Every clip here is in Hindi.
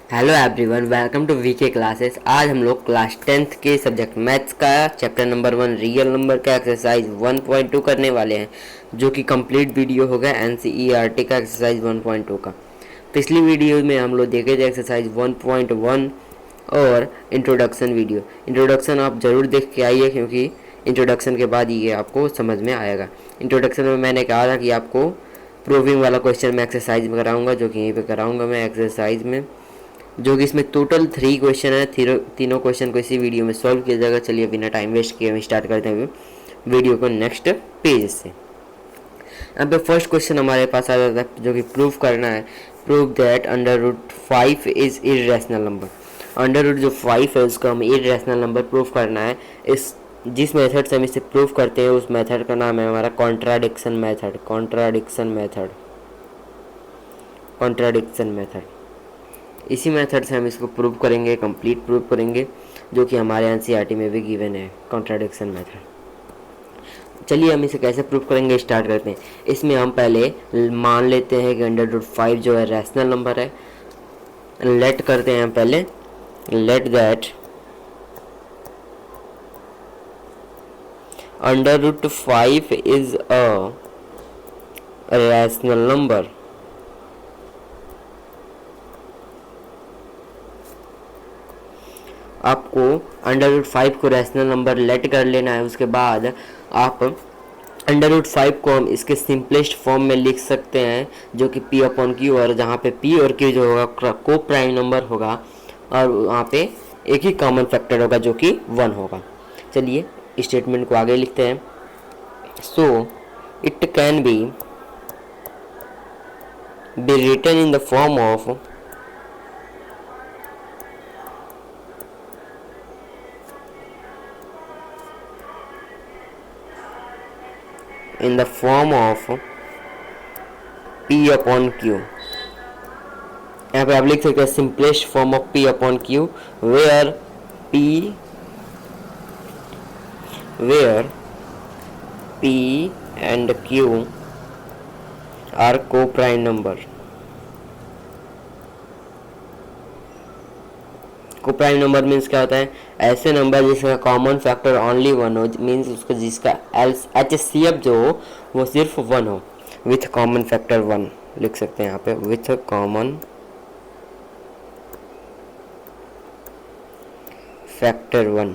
Hello everyone, welcome to VK classes. आज हम लोग क्लास 10th के सब्जेक्ट मैथ्स का चैप्टर नंबर 1 रियल नंबर का एक्सरसाइज 1.2 करने वाले हैं, जो कि कंप्लीट वीडियो होगा एनसीईआरटी का एक्सरसाइज 1.2 का। पिछली वीडियो में हम लोग देखे थे एक्सरसाइज 1.1 और इंट्रोडक्शन वीडियो। इंट्रोडक्शन आप ज़रूर देख के आइए, क्योंकि इंट्रोडक्शन के बाद ये आपको समझ में आएगा। इंट्रोडक्शन में मैंने कहा था कि आपको प्रूविंग वाला क्वेश्चन मैं एक्सरसाइज में कराऊंगा, जो कि यहीं पे कराऊंगा मैं एक्सरसाइज में, जो कि इसमें टोटल 3 क्वेश्चन है। तीनों क्वेश्चन को इसी वीडियो में सॉल्व किया जाएगा। चलिए बिना टाइम वेस्ट किए हम स्टार्ट करते हैं वीडियो को नेक्स्ट पेज से। यहाँ पे फर्स्ट क्वेश्चन हमारे पास आ जाता है, जो कि प्रूव करना है। Prove that under root 5 is irrational number. Under root जो 5 है उसको हम इरेशनल नंबर प्रूव करना है। इस जिस मेथड से हम इसे प्रूव करते हैं उस मेथड का नाम है हमारा कॉन्ट्राडिक्शन मेथड। Contradiction method. इसी मेथड से हम इसको प्रूव करेंगे, कंप्लीट प्रूव करेंगे, जो कि हमारे एनसीईआरटी में भी गिवन है कॉन्ट्राडिक्शन मेथड। चलिए हम इसे कैसे प्रूव करेंगे स्टार्ट करते हैं। इसमें हम पहले मान लेते हैं कि अंडर रूट 5 जो है रैशनल नंबर है। लेट करते हैं हम पहले, let that under root 5 is a rational number. आपको अंडर रूट 5 को रैशनल नंबर लेट कर लेना है। उसके बाद आप अंडर रूट 5 को हम इसके सिंपलेस्ट फॉर्म में लिख सकते हैं, जो कि पी अपॉन क्यू, और जहाँ पे पी और क्यू जो होगा को प्राइम नंबर होगा, और वहाँ पे एक ही कॉमन फैक्टर होगा जो कि 1 होगा। चलिए स्टेटमेंट को आगे लिखते हैं। So it can be written in the form of P upon Q। यहाँ पे आप लिख सकते हैं simplest form of P upon Q, where P and Q are coprime number. Coprime number means क्या होता है? ऐसे नंबर जिसका कॉमन फैक्टर ओनली 1 हो, मीन्स उसका जिसका HCF जो हो वो सिर्फ 1 हो, विथ कॉमन फैक्टर 1 लिख सकते हैं यहाँ पे, with common factor 1।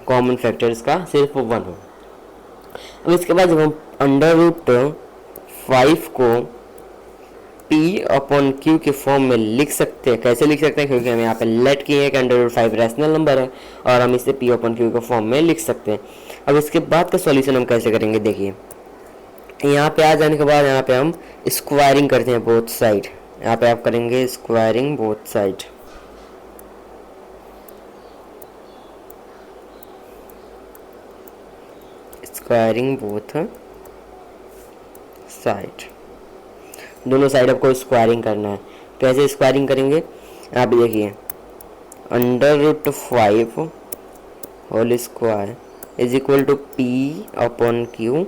Common factor इसका सिर्फ 1 हो। अब इसके बाद जब हम अंडर रूट 5 को P अपॉन Q के फॉर्म में लिख सकते हैं। कैसे लिख सकते हैं? क्योंकि हम यहाँ पे लेट किए हैं कि अंडर रूट 5 रैशनल नंबर है, और हम इसे P अपॉन Q के फॉर्म में लिख सकते हैं। अब इसके बाद का सॉल्यूशन हम कैसे करेंगे, देखिए यहाँ पे आ जाने के बाद यहाँ पे हम स्क्वायरिंग करते हैं बोथ साइड। यहाँ पे आप करेंगे squaring both side. Squaring both side, दोनों साइड आपको स्क्वायरिंग करना है। कैसे स्क्वायरिंग करेंगे? आप देखिए under root 5 whole square is equal to P upon Q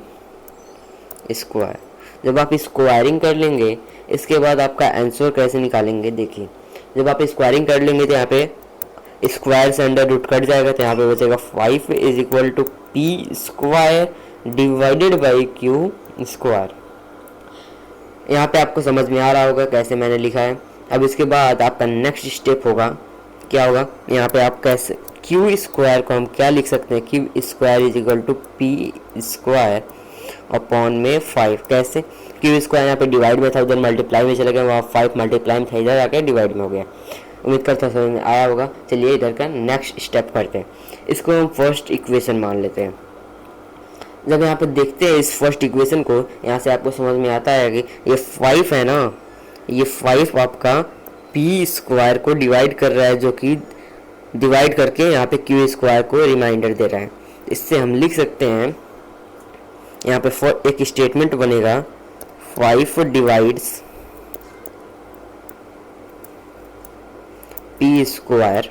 square. जब आप स्क्वायरिंग कर लेंगे, इसके बाद आपका आंसर कैसे निकालेंगे, देखिए जब आप स्क्वायरिंग कर लेंगे तो यहाँ पे स्क्वायर से अंडर रूट कट जाएगा, तो यहाँ पे बचेगा 5 is equal to P square divided by Q square. यहाँ पे आपको समझ में आ रहा होगा कैसे मैंने लिखा है। अब इसके बाद आपका नेक्स्ट स्टेप होगा, क्या होगा? यहाँ पे आप कैसे Q स्क्वायर को हम क्या लिख सकते हैं? Q square is equal to P square upon में 5। कैसे? Q स्क्वायर यहाँ पे डिवाइड में था, उधर मल्टीप्लाई में चला गया, वहाँ 5 मल्टीप्लाई में था, इधर आके डिवाइड में हो गया। उम्मीद करता हूँ समझ में आया होगा। चलिए इधर का नेक्स्ट स्टेप करते हैं। इसको हम फर्स्ट इक्वेशन मान लेते हैं। जब यहाँ पे देखते हैं इस फर्स्ट इक्वेशन को, यहाँ से आपको समझ में आता है कि ये 5 है ना, ये 5 आपका P स्क्वायर को डिवाइड कर रहा है, जो कि डिवाइड करके यहाँ पे Q स्क्वायर को रिमाइंडर दे रहा है। इससे हम लिख सकते हैं, यहाँ पे एक स्टेटमेंट बनेगा 5 divides P square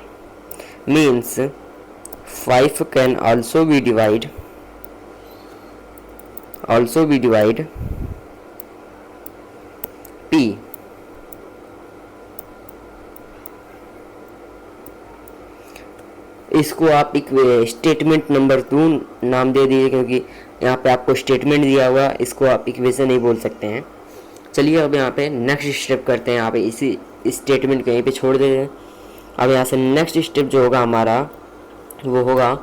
means 5 can also be divide P इसको आप एक स्टेटमेंट नंबर 2 नाम दे दीजिए, क्योंकि यहाँ पे आपको स्टेटमेंट दिया हुआ, इसको आप इक्वेशन नहीं बोल सकते हैं। चलिए अब यहाँ पे नेक्स्ट स्टेप करते हैं, यहाँ पे इसी स्टेटमेंट को यहीं पे छोड़ देते हैं। अब यहाँ से नेक्स्ट स्टेप जो होगा हमारा वो होगा,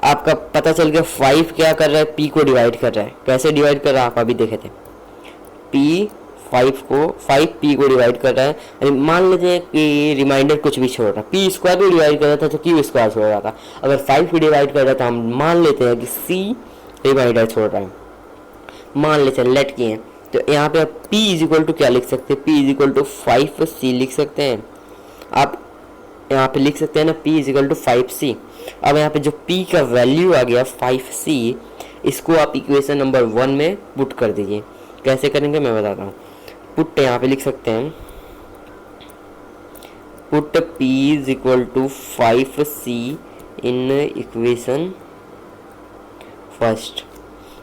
आपका पता चल गया 5 क्या कर रहा है, p को डिवाइड कर रहा है। कैसे डिवाइड कर रहा है आप अभी देखे थे। p 5 p को डिवाइड कर रहा है। मान लेते हैं कि रिमाइंडर कुछ भी छोड़ रहा है, p स्क्वायर को डिवाइड कर रहा था तो q स्क्वायर छोड़ रहा था। अगर 5 को डिवाइड कर रहा था, हम मान लेते हैं कि c रिमाइंडर छोड़ रहा है, मान लेते हैं लेट किए। तो यहाँ पे आप p इज इक्वल टू क्या लिख सकते हैं, p is equal to 5c लिख सकते हैं। आप यहाँ पे लिख सकते हैं ना, p is equal to 5c। अब यहाँ पे जो p का वैल्यू आ गया 5c, इसको आप इक्वेशन नंबर 1 में पुट कर दीजिए। कैसे करेंगे मैं बताता हूँ। पुट यहाँ पे लिख सकते हैं, put p is equal to 5c in equation first.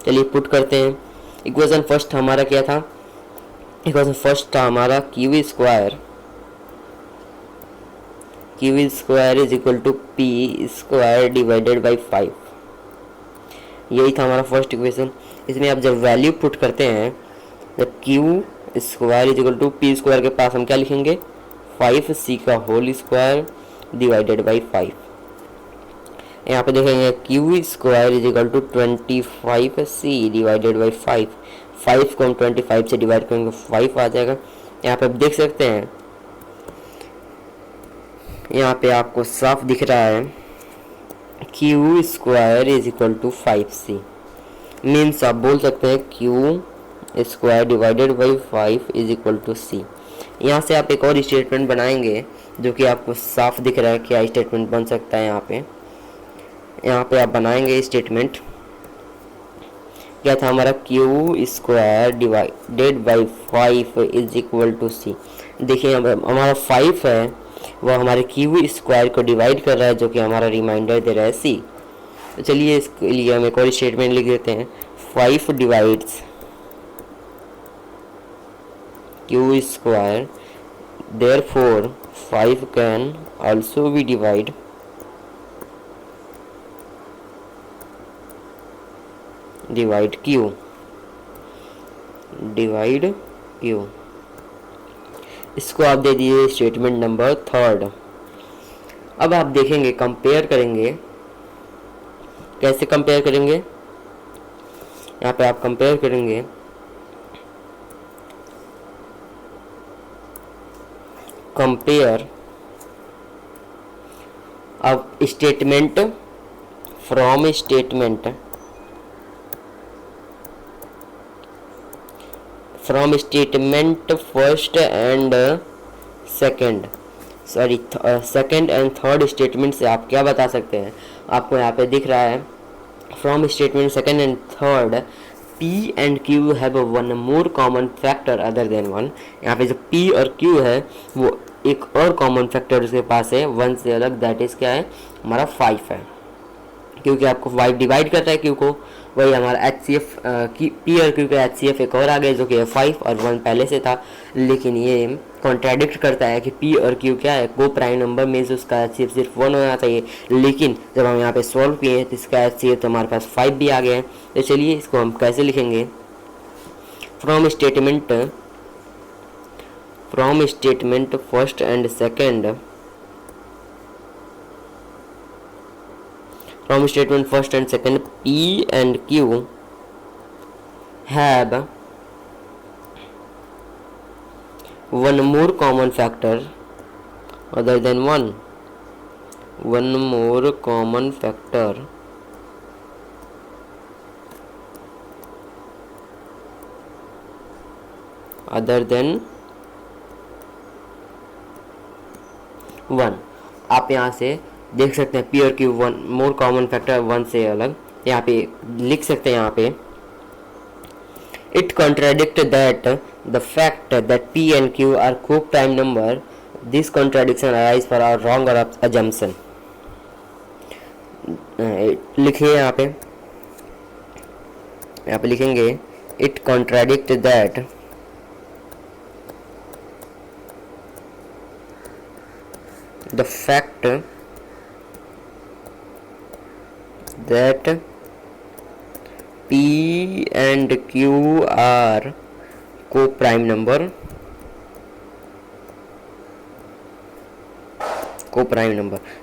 चलिए पुट करते हैं। इक्वेशन फर्स्ट हमारा क्या था, इक्वेशन फर्स्ट था हमारा Q square is equal to P square divided by 5। यही था हमारा फर्स्ट इक्वेशन। इसमें आप जब वैल्यू पुट करते हैं, जब Q square is equal to P square के पास हम क्या लिखेंगे, 5c का होल स्क्वायर डिवाइडेड बाई 5। यहाँ पे देखेंगे Q square is equal to 25c divided by 5। 5 को हम 25 से डिवाइड करेंगे 5 आ जाएगा। यहाँ पे आप देख सकते हैं, यहाँ पे आपको साफ दिख रहा है Q square is equal to 5c। Means आप बोल सकते हैं Q square divided by 5 is equal to c। यहाँ से आप एक और स्टेटमेंट बनाएंगे जो कि आपको साफ दिख रहा है क्या स्टेटमेंट बन सकता है। यहाँ पे आप बनाएंगे स्टेटमेंट, क्या था हमारा, Q square divided by 5 is equal to c। देखिए हमारा 5 है, वो हमारे क्यू स्क्वायर को डिवाइड कर रहा है, जो कि हमारा रिमाइंडर दे रहा है c। तो चलिए इसके लिए हम एक और स्टेटमेंट लिख देते हैं, 5 divides Q square, therefore 5 can also be divide Q. इसको आप दे दिए स्टेटमेंट नंबर 3। अब आप देखेंगे, कंपेयर करेंगे। कैसे कंपेयर करेंगे, यहाँ पे आप कंपेयर करेंगे, कंपेयर अब statement from statement first and second, second and third statement से आप क्या बता सकते हैं। आपको यहाँ पे दिख रहा है, from statement second and third p and q have one more common factor other than 1। यहाँ पे जो p और q है वो एक और कॉमन फैक्टर उसके पास है 1 से अलग, दैट इज क्या है, हमारा 5 है। क्योंकि आपको 5 डिवाइड करता है q को, वही हमारा HCF p और q का HCF एक और आ गया जो कि 5 और 1 पहले से था। लेकिन ये कॉन्ट्राडिक्ट करता है कि p और q क्या है, को प्राइम नंबर में से उसका HCF सिर्फ 1 होना चाहिए। लेकिन जब हम यहाँ पे सॉल्व किए तो इसका HCF तो हमारे पास 5 भी आ गया है। तो चलिए इसको हम कैसे लिखेंगे, from statement first and second, from statement first and second p and q have one more common factor other than 1, one more common factor other than 1। आप यहाँ से देख सकते हैं p और q one more common factor 1 से अलग, यहाँ पे लिख सकते हैं, यहाँ पे it contradict that the fact that p and q are coprime number, this contradiction arise for our wrong और अजम्पशन। लिखिए यहाँ पे लिखेंगे, it contradict that the fact that P and Q are co-prime number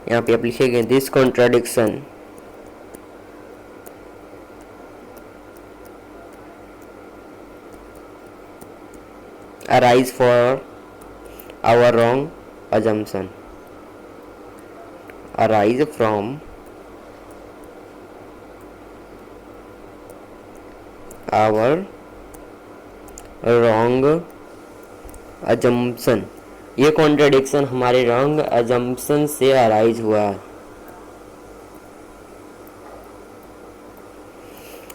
यहाँ पे आप लिखेंगे this contradiction arise for our wrong assumption, arise from our wrong assumption। ये कॉन्ट्रडिक्शन हमारे रॉन्ग अजम्पशन से अराइज हुआ है।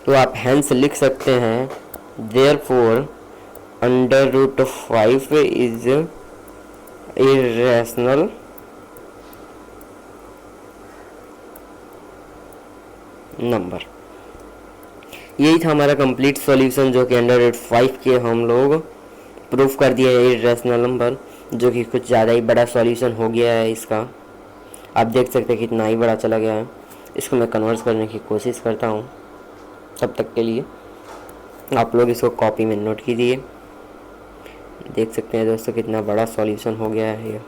तो आप हेंस लिख सकते हैं देयरफॉर √5 इज इरेशनल नंबर। यही था हमारा कंप्लीट सॉल्यूशन जो कि √5 के हम लोग प्रूफ कर दिया है इरेशनल नंबर, जो कि कुछ ज़्यादा ही बड़ा सॉल्यूशन हो गया है इसका। आप देख सकते हैं कितना ही बड़ा चला गया है। इसको मैं कन्वर्ट करने की कोशिश करता हूँ, तब तक के लिए आप लोग इसको कॉपी में नोट कीजिए। देख सकते हैं दोस्तों कितना बड़ा सॉल्यूशन हो गया है ये।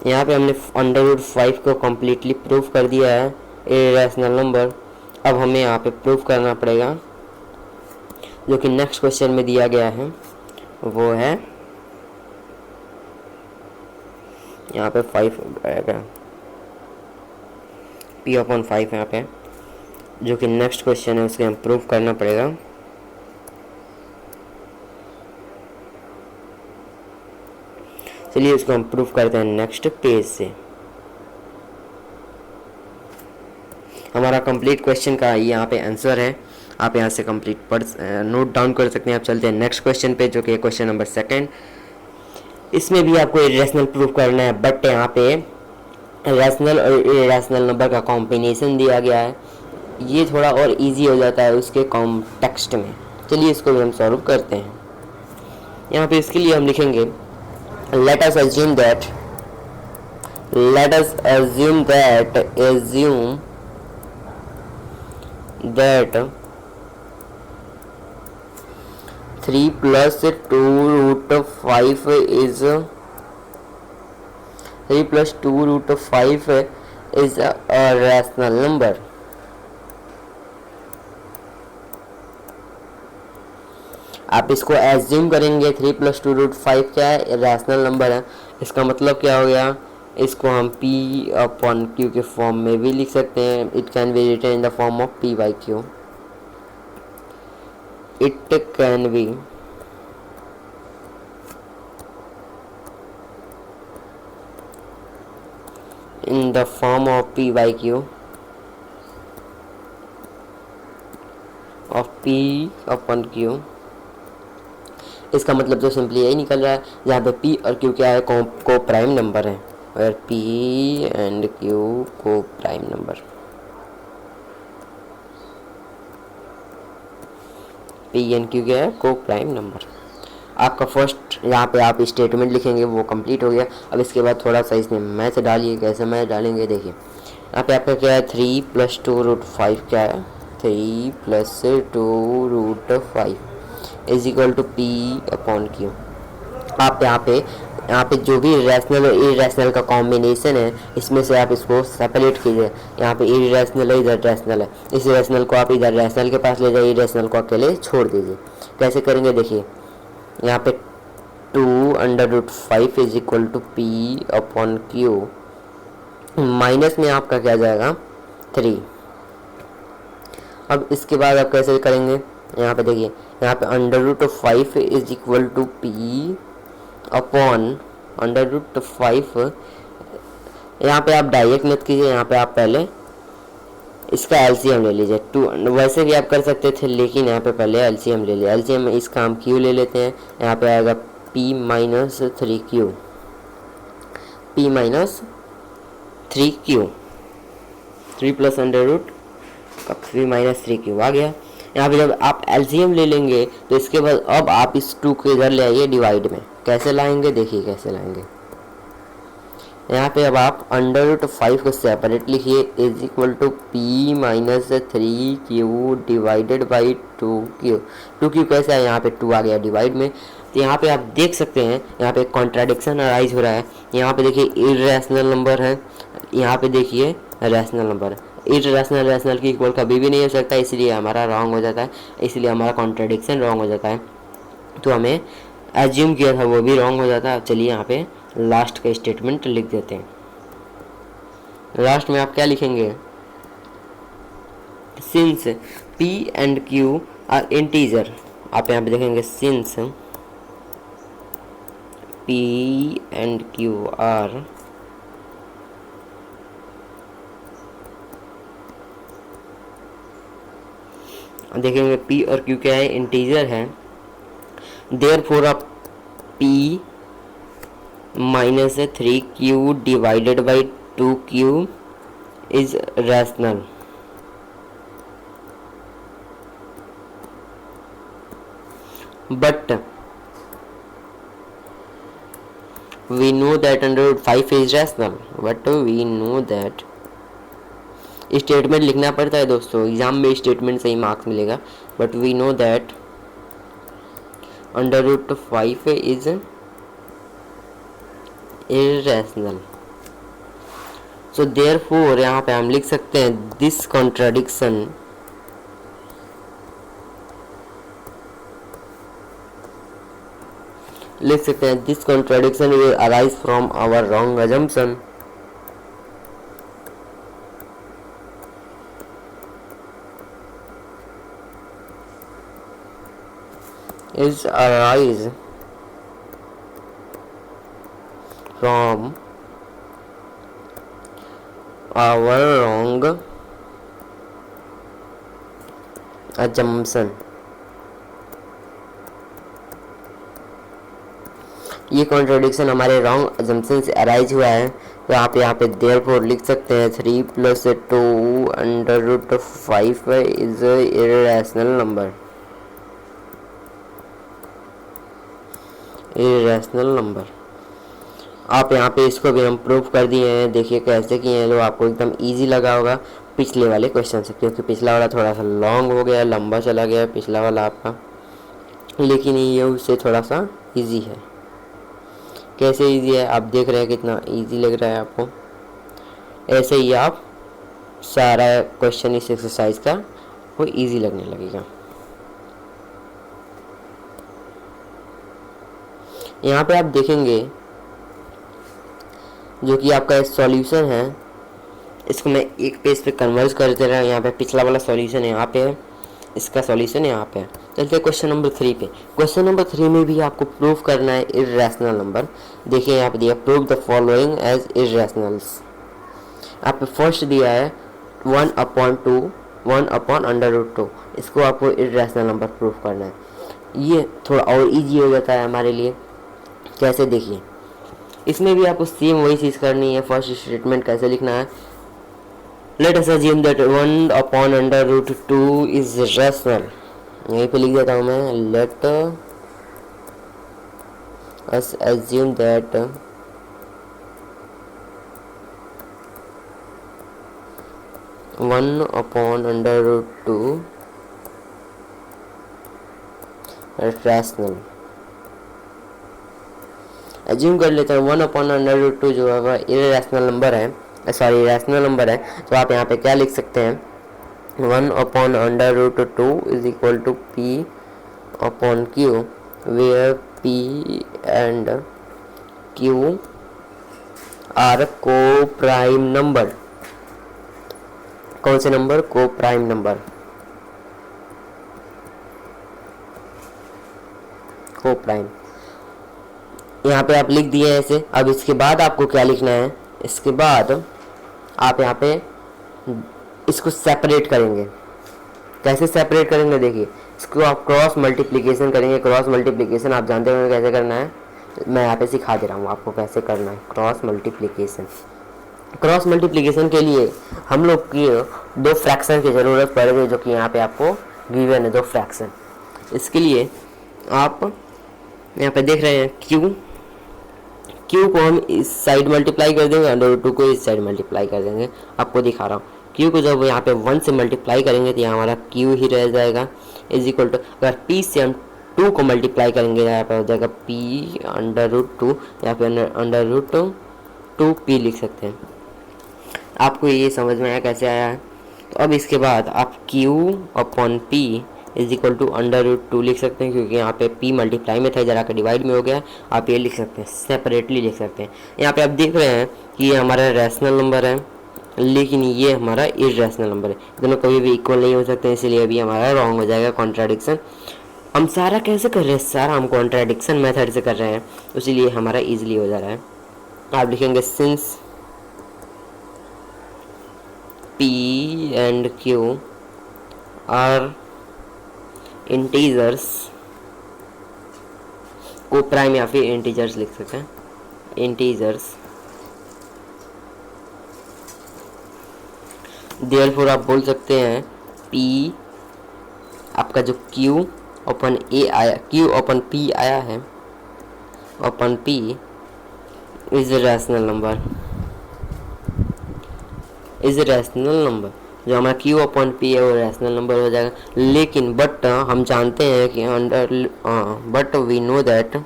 यहाँ पे हमने √5 को कम्प्लीटली प्रूफ कर दिया है इरेशनल नंबर। अब हमें यहाँ पे प्रूफ करना पड़ेगा जो कि नेक्स्ट क्वेश्चन में दिया गया है, वो है यहाँ पे 5 आएगा P/5 यहाँ पे, जो कि नेक्स्ट क्वेश्चन है उसके हम प्रूफ करना पड़ेगा। चलिए इसको हम प्रूफ करते हैं नेक्स्ट पेज से। हमारा कंप्लीट क्वेश्चन का यहाँ पे आंसर है, आप यहाँ से कंप्लीट पढ़ नोट डाउन कर सकते हैं। आप चलते हैं नेक्स्ट क्वेश्चन पे जो कि क्वेश्चन नंबर 2। इसमें भी आपको इरेशनल प्रूफ करना है, बट यहाँ पे रैशनल और इरेशनल नंबर का कॉम्बिनेशन दिया गया है। ये थोड़ा और इजी हो जाता है उसके कॉन्टेक्स्ट में। चलिए इसको भी हम सॉल्व करते हैं। यहाँ पे इसके लिए हम लिखेंगे let us assume that 3 plus 2√5 is 3 plus 2√5 is a rational number। आप इसको एज्यूम करेंगे 3 + 2√5 क्या है, रैशनल नंबर है। इसका मतलब क्या हो गया, इसको हम P/Q के फॉर्म में भी लिख सकते हैं। It can be written in the form of P/Q। It can be in the form of P/Q of P/Q। इसका मतलब तो सिंपली यही निकल रहा है, यहाँ पे P और Q क्या है, को प्राइम नंबर है, और P एंड Q को prime number. P and Q क्या है, को प्राइम नंबर। आपका फर्स्ट यहाँ पे आप स्टेटमेंट लिखेंगे वो कंप्लीट हो गया। अब इसके बाद थोड़ा सा इसमें मैथ डालिए। कैसे मैथ डालेंगे देखिए, यहाँ पे आपका क्या है 3 + 2√5 क्या है, 3 + 2√5 इज इक्वल टू P/Q। आप यहाँ पे जो भी रैशनल और इरेशनल का कॉम्बिनेशन है, इसमें से आप इसको सेपरेट कीजिए। यहाँ पे इरेशनल है, इधर रैशनल है। इस रैशनल को आप इधर रैशनल के पास ले जाइए, इरेशनल को अकेले छोड़ दीजिए। कैसे करेंगे देखिए, यहाँ पे 2√5 is equal to P/Q, minus में आपका क्या जाएगा 3। अब इसके बाद आप कैसे करेंगे, यहाँ पे देखिए, यहाँ पे √5 इज इक्वल टू P/√5। यहाँ पे आप डायरेक्ट मत कीजिए, यहाँ पे आप पहले इसका एलसीएम ले लीजिए। 2 वैसे भी आप कर सकते थे, लेकिन यहाँ पे पहले एलसीएम ले लिया। एलसीएम में इसका हम Q ले लेते हैं। यहाँ पे आएगा P-3Q, P-3Q, 3 + √3 - 3Q आ गया। यहाँ पे जब आप एलसीएम ले लेंगे तो इसके बाद अब आप इस 2 को इधर ले आइए डिवाइड में। कैसे लाएंगे देखिए कैसे लाएंगे। यहाँ पे अब आप अंडर रूट 5 को सेपरेट लिखिए is equal to P minus 3q divided by 2q। 2q कैसे है, यहाँ पे 2 आ गया डिवाइड में। तो यहाँ पे आप देख सकते हैं यहाँ पे कॉन्ट्राडिक्शन अराइज हो रहा है। यहाँ पे देखिए इरेशनल नंबर है, यहाँ पे देखिए रैशनल नंबर। इरेशनल रैशनल की इक्वल कभी भी नहीं हो सकता, इसलिए हमारा रॉन्ग हो जाता है, इसलिए हमारा कॉन्ट्राडिक्शन रॉन्ग हो जाता है। तो हमें एज्यूम किया था वो भी रॉन्ग हो जाता है। चलिए यहाँ पे लास्ट का स्टेटमेंट लिख देते हैं। लास्ट में आप क्या लिखेंगे, since p and q are integer. आप यहाँ पे देखेंगे since p and q are देखेंगे p और q क्या है, इंटीजर है। देयरफॉर आप p minus 3q divided by 2q is rational. But we know that under root 5 is rational, but we know that statement लिखना पड़ता है दोस्तों, एग्जाम में स्टेटमेंट से ही मार्क्स मिलेगा। But we know that under root 5 is irrational. So therefore यहाँ पे हम लिख सकते हैं दिस कॉन्ट्राडिक्शन लिख सकते हैं this contradiction will arise from our wrong assumption. is arise from our wrong assumption। ये कॉन्ट्रोडिक्शन हमारे रॉन्ग अजम्पशन से अराइज हुआ है। तो आप यहाँ पे देयरफॉर लिख सकते हैं 3 + 2 under root 5 is irrational number. Irrational number आप यहाँ पे इसको भी हम प्रूफ कर दिए हैं। देखिए कैसे किए हैं, तो आपको एकदम इजी लगा होगा पिछले वाले क्वेश्चन से, क्योंकि पिछला वाला थोड़ा सा लॉन्ग हो गया, लंबा चला गया पिछला वाला आपका, लेकिन ये उससे थोड़ा सा इजी है। कैसे इजी है आप देख रहे हैं, कितना इजी लग रहा है आपको। ऐसे ही आप सारा क्वेश्चन इस एक्सरसाइज का वो इजी लगने लगेगा। यहाँ पे आप देखेंगे जो कि आपका सॉल्यूशन है, इसको मैं एक पेज पे कन्वर्ट कर दे रहा हूँ। यहाँ पे पिछला वाला सॉल्यूशन यहाँ पे है, इसका सॉल्यूशन यहाँ पे है। चलते हैं क्वेश्चन नंबर 3 पे। क्वेश्चन नंबर 3 में भी आपको प्रूफ करना है इरेशनल नंबर। देखिए यहाँ पे दिया prove the following as irrationals. आप फर्स्ट दिया है 1/2 1/√2, इसको आपको इरेशनल नंबर प्रूफ करना है। ये थोड़ा और इजी हो जाता है हमारे लिए। कैसे देखिए, इसमें भी आपको सेम वही चीज़ करनी है। फर्स्ट स्टेटमेंट कैसे लिखना है, let us assume that 1/√2 is rational. यहीं पे लिख देता हूँ मैं, late us assume that 1/√2 rational. Assume कर लेते हैं 1/√2 जो है वह इरेशनल नंबर है, सॉरी रैशनल नंबर है। तो आप यहाँ पे क्या लिख सकते हैं, 1/√2 is equal to p/q, where p and q are coprime number. कौन से नंबर, को प्राइम नंबर, को प्राइम। यहाँ पे आप लिख दिए ऐसे। अब इसके बाद आपको क्या लिखना है, इसके बाद आप यहाँ पे इसको सेपरेट करेंगे। कैसे सेपरेट करेंगे देखिए, इसको आप क्रॉस मल्टीप्लिकेशन करेंगे। क्रॉस मल्टीप्लिकेशन आप जानते होंगे कैसे करना है, मैं यहाँ पे सिखा दे रहा हूँ आपको कैसे करना है क्रॉस मल्टीप्लिकेशन। क्रॉस मल्टीप्लिकेशन के लिए हम लोग की 2 फ्रैक्शन की ज़रूरत पड़ेगी, जो कि यहाँ पे आपको गिवन है, दो फ्रैक्शन। इसके लिए आप यहाँ पे देख रहे हैं क्यू को हम इस साइड मल्टीप्लाई कर देंगे, अंडर रूट 2 को इस साइड मल्टीप्लाई कर देंगे। आपको दिखा रहा हूँ, क्यू को जब यहाँ पे 1 से मल्टीप्लाई करेंगे तो यहाँ हमारा क्यू ही रह जाएगा, इज इक्वल टू अगर पी से हम 2 को मल्टीप्लाई करेंगे यहाँ पे हो जाएगा पी अंडर रूट 2, यहाँ पे अंडर रूट 2 पी लिख सकते हैं। आपको ये समझ में आया कैसे आया है? तो अब इसके बाद आप Q upon P is equal to under root 2 लिख सकते हैं, क्योंकि यहाँ पे p मल्टीप्लाई में था, इधर आकर डिवाइड में हो गया। आप ये लिख सकते हैं, सेपरेटली लिख सकते हैं। यहाँ पे आप देख रहे हैं कि ये हमारा रैशनल नंबर है, लेकिन ये हमारा इर्रेशनल नंबर है। दोनों कभी भी इक्वल नहीं हो सकते, इसीलिए अभी हमारा रॉन्ग हो जाएगा, कॉन्ट्राडिक्शन। हम सारा कैसे कर रहे हैं? सारा हम कॉन्ट्राडिक्शन मेथड से कर रहे हैं, इसीलिए हमारा ईजिली हो जा रहा है। आप लिखेंगे since p and q are integers, coprime या फिर इंटीजर्स लिख सकते हैं, इंटीजर्स, देयरफॉर आप बोल सकते हैं p आपका जो q अपन a आया, q अपन p आया है, अपन p is rational number, is rational number. जो हमारा q अपॉन p है वो रैशनल नंबर हो जाएगा। लेकिन बट हम जानते हैं कि but we know that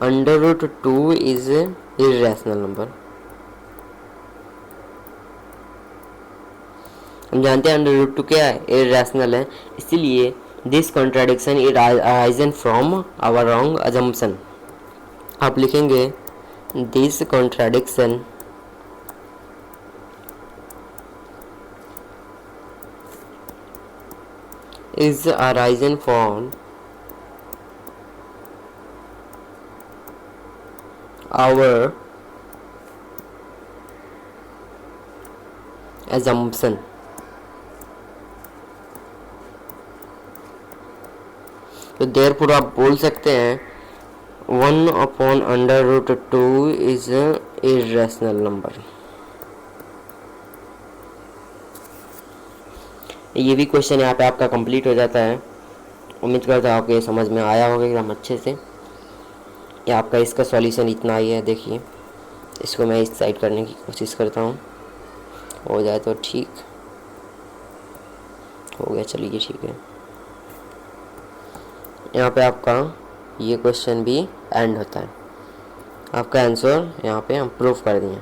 under root 2 is irrational number. हम जानते हैं अंडर रूट 2 क्या है? इर्रेशनल है। इसीलिए this contradiction is arisen from our wrong assumption. आप लिखेंगे this contradiction is arisen from our assumption। तो देयरफॉर आप बोल सकते हैं 1 upon under root 2 is irrational number. ये भी क्वेश्चन यहाँ पे आपका कंप्लीट हो जाता है। उम्मीद करता हूँ आपको ये समझ में आया होगा एकदम अच्छे से। या आपका इसका सॉल्यूशन इतना ही है। देखिए इसको मैं इस साइड करने की कोशिश करता हूँ, हो जाए तो ठीक, हो गया, चलिए ठीक है। यहाँ पे आपका ये क्वेश्चन भी एंड होता है। आपका आंसर यहाँ पे हम प्रूफ कर दिए।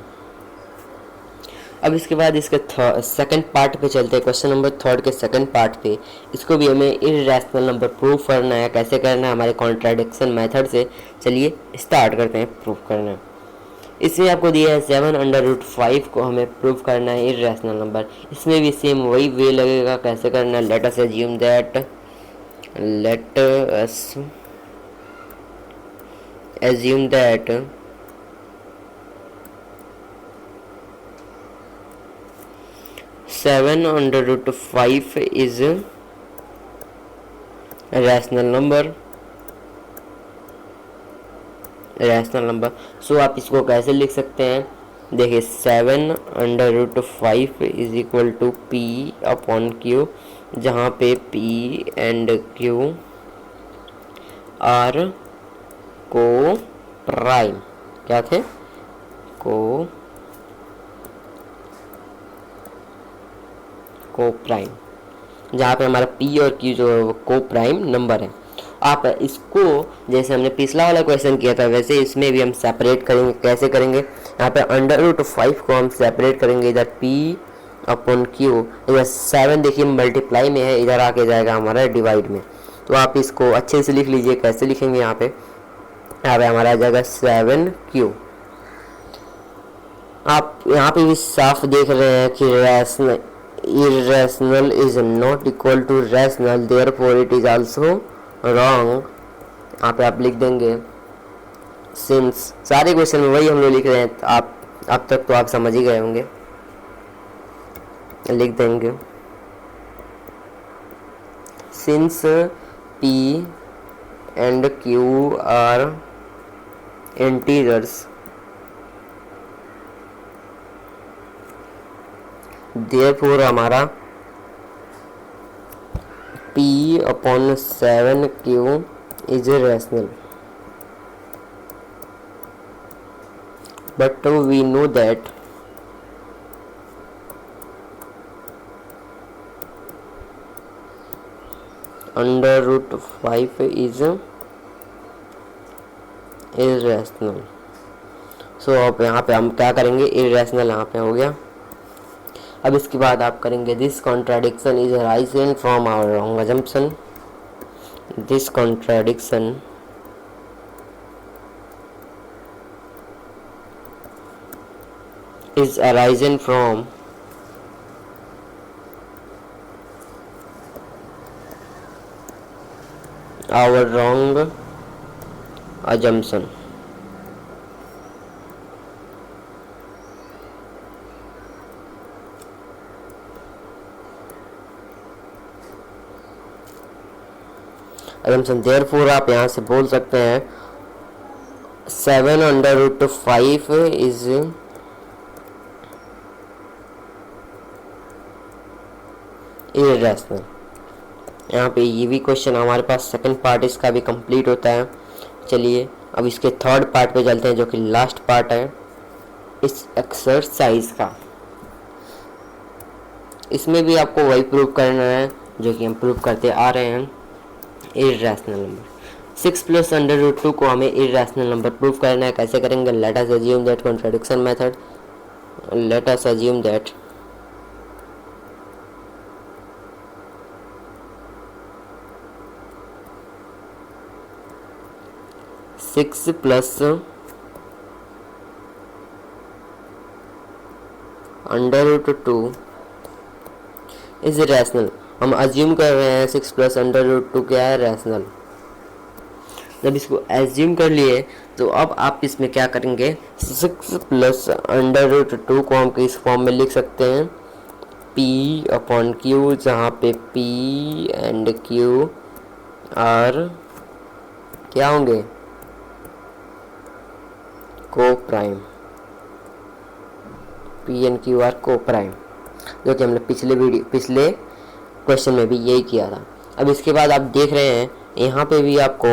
अब इसके बाद इसके सेकंड पार्ट पे चलते हैं, क्वेश्चन नंबर 3 के सेकंड पार्ट पे। इसको भी हमें इर्रेशनल नंबर प्रूफ करना है। कैसे करना है? हमारे कॉन्ट्राडिक्शन मेथड से। चलिए स्टार्ट करते हैं प्रूफ करना। इसमें आपको दिया है 7/5 को हमें प्रूफ करना है इर्रेशनल नंबर। इसमें भी सेम वही वे लगेगा। कैसे करना है? Let us assume that 7/5 is a rational number। So आप इसको कैसे लिख सकते हैं? देखिए 7/5 is equal to P upon Q, जहाँ पे p and q are coprime, क्या थे? को प्राइम, जहाँ पे हमारा p और q जो है वो को प्राइम नंबर है। आप इसको जैसे हमने पिछला वाला क्वेश्चन किया था वैसे इसमें भी हम सेपरेट करेंगे। कैसे करेंगे? यहाँ पे अंडर रूट 5 को हम सेपरेट करेंगे, इधर p अपॉन क्यू, इधर 7 देखिए मल्टीप्लाई में है, इधर आके जाएगा हमारा डिवाइड में। तो आप इसको अच्छे से लिख लीजिए। कैसे लिखेंगे? यहाँ पे हमारा आ जाएगा 7q। आप यहाँ पे भी साफ देख रहे हैं कि irrational is not equal to rational, therefore it is also wrong। यहाँ पे आप लिख देंगे सिंस, सारे क्वेश्चन में वही हम लोग लिख रहे हैं। आप अब तक तो आप समझ ही गए होंगे। लिख देंगे since p and q are integers, therefore हमारा P/7Q is rational, but we know that under root 5 is irrational. सो अब यहाँ पे हम क्या करेंगे, इरेशनल यहाँ पे हो गया। अब इसके बाद आप करेंगे this contradiction is arising from our wrong assumption. This contradiction is arising from our wrong assumption. assumption therefore आप यहाँ से बोल सकते हैं 7/5 is इरेशनल। यहाँ पे ये भी क्वेश्चन हमारे पास सेकंड पार्ट इसका भी कंप्लीट होता है। चलिए अब इसके थर्ड पार्ट पे चलते हैं, जो कि लास्ट पार्ट है इस एक्सरसाइज का। इसमें भी आपको वही प्रूव करना है जो कि हम प्रूव करते आ रहे हैं, इरेशनल नंबर। 6 + √2 को हमें इरेशनल नंबर प्रूव करना है। कैसे करेंगे, late us assume that contradiction method. Late us assume that 6 + √2 is rational. हम अज्यूम कर रहे हैं 6 + √2 क्या है, रैशनल। जब इसको एज्यूम कर लिए तो अब आप इसमें क्या करेंगे, 6 + √2 को हम किस फॉर्म में लिख सकते हैं, P/Q, जहाँ पे P एंड Q आर क्या होंगे, coprime. P and Q are coprime, जो कि हमने पिछले क्वेश्चन में भी यही किया था। अब इसके बाद आप देख रहे हैं यहाँ पे भी आपको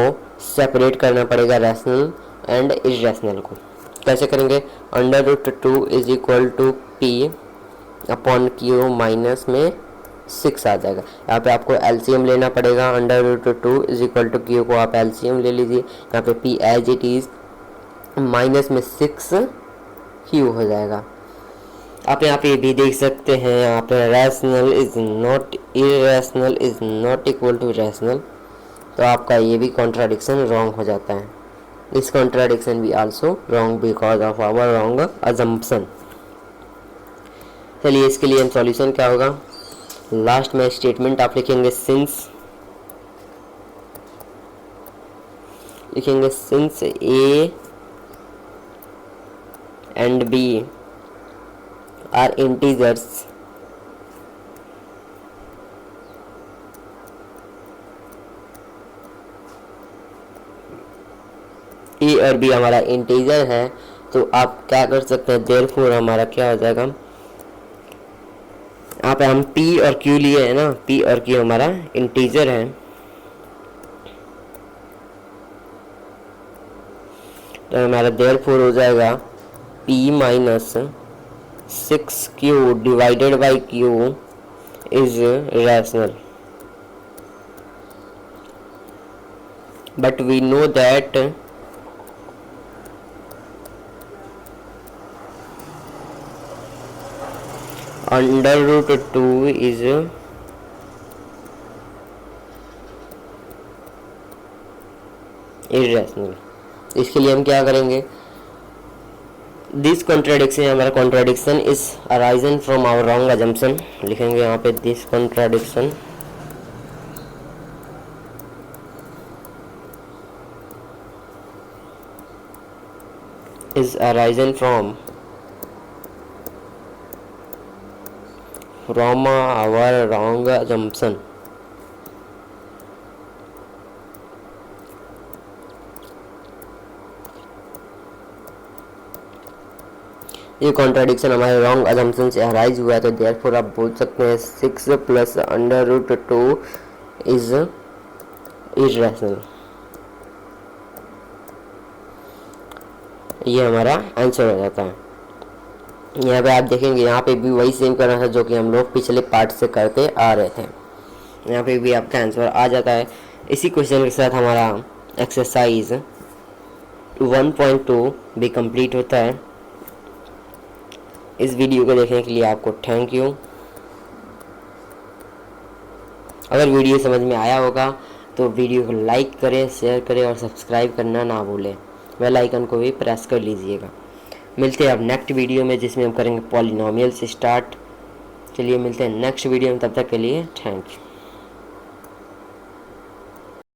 सेपरेट करना पड़ेगा रैशनल एंड इरेशनल को। कैसे करेंगे, √2 is equal to P/Q minus में 6 आ जाएगा। यहाँ पे आपको एलसीएम लेना पड़ेगा। √2 इज इक्वल टू Q को आप एलसीएम ले लीजिए। यहाँ पे P as it is minus में 6 Q हो जाएगा। आप यहाँ पे भी देख सकते हैं, यहाँ पे rational is not irrational is not equal to rational, तो आपका ये भी कॉन्ट्राडिक्शन रॉन्ग हो जाता है। दिस कॉन्ट्राडिक्शन भी also wrong because of our wrong assumption. चलिए इसके लिए हम सॉल्यूशन क्या होगा, लास्ट में स्टेटमेंट आप लिखेंगे since A and B are integers, A और B हमारा इंटीजर है, तो आप क्या कर सकते हैं, देयरफॉर हमारा क्या हो जाएगा, यहाँ पे हम P और Q लिए है ना, P और Q हमारा इंटीजर है, तो हमारा देयरफॉर हो जाएगा P - 6Q divided by Q is rational, but we know that √2 is irrational. इसके लिए हम क्या करेंगे, दिस कॉन्ट्राडिक्शन, हमारा contradiction is arisen from our wrong assumption. लिखेंगे यहाँ पे this contradiction is arisen from our wrong assumption. ये कॉन्ट्राडिक्शन हमारे रॉन्ग अजम्पशन से अराइज हुआ है, तो देयरफॉर आप बोल सकते हैं 6 plus under root 2 is irrational. ये हमारा आंसर हो जाता है। यहाँ पे आप देखेंगे, यहाँ पे भी वही सेम करना था जो कि हम लोग पिछले पार्ट से करते आ रहे थे। यहाँ पे भी आपका आंसर आ जाता है। इसी क्वेश्चन के साथ हमारा एक्सरसाइज 1.2 भी कंप्लीट होता है। इस वीडियो को देखने के लिए आपको थैंक यू। अगर वीडियो समझ में आया होगा तो वीडियो को लाइक करें, शेयर करें और सब्सक्राइब करना ना भूलें। बेल आइकन को भी प्रेस कर लीजिएगा। मिलते हैं अब नेक्स्ट वीडियो में, जिसमें हम करेंगे पॉलिनोमियल से स्टार्ट। चलिए मिलते हैं नेक्स्ट वीडियो में, तब तक के लिए थैंक यू।